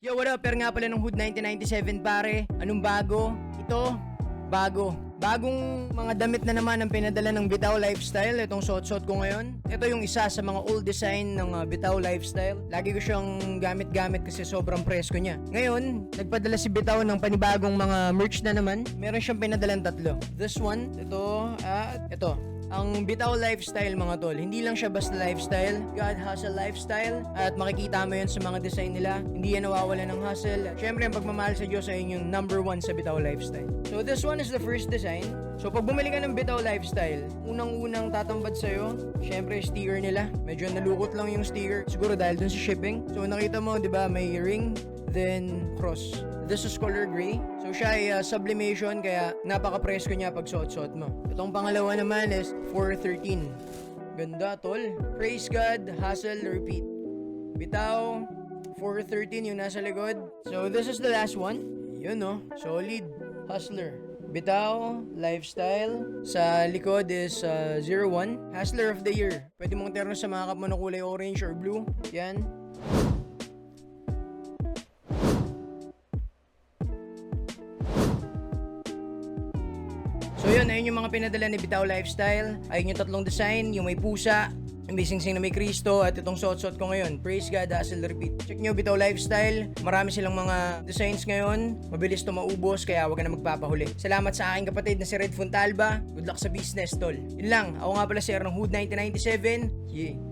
Yo, what up? Pero nga pala ng Hood 1997 pare. Anong bago? Ito, bago. Bagong mga damit na naman ang pinadala ng Bitaw Lifestyle. Itong suot-suot ko ngayon. Ito yung isa sa mga old design ng Bitaw Lifestyle. Lagi ko siyang gamit-gamit kasi sobrang presko niya. Ngayon, nagpadala si Bitaw ng panibagong mga merch na naman. Meron siyang pinadalang tatlo. This one, ito, at ito. Ang Bitaw Lifestyle mga tol, hindi lang siya basta lifestyle. God Hustle Lifestyle. At makikita mo yan sa mga design nila. Hindi yan nawawala ng hustle. Siyempre, ang pagmamahal sa Diyos ay yung number one sa Bitaw Lifestyle. So this one is the first design. So pag bumili ka ng Bitaw Lifestyle, unang-unang tatambad sa'yo, siyempre sticker nila. Medyo nalukot lang yung sticker. Siguro dahil dun sa shipping. So nakita mo, di ba, may ring, then cross. This is color gray. So siya ay sublimation kaya napaka-presko niya pag suot-suot mo. Itong pangalawa naman is 413. Ganda tol. Praise God, hustle, repeat. Bitaw, 413 yung nasa likod. So this is the last one. Yun no, solid. Hustler. Bitaw, lifestyle. Sa likod is 01. Hustler of the year. Pwede mong terno sa mga cup mo na kulay orange or blue. Yan. So yun, ayun yung mga pinadala ni Bitaw Lifestyle. Ayun yung tatlong design, yung may pusa, yung may singsing na may Kristo, at itong suot-suot ko ngayon. Praise God, hustle, repeat. Check nyo Bitaw Lifestyle. Marami silang mga designs ngayon. Mabilis to maubos, kaya huwag ka na magpapahuli. Salamat sa aking kapatid na si Red Fontalba. Good luck sa business, tol. Yun lang, ako nga pala si Aaron Hood 1997. Yeah.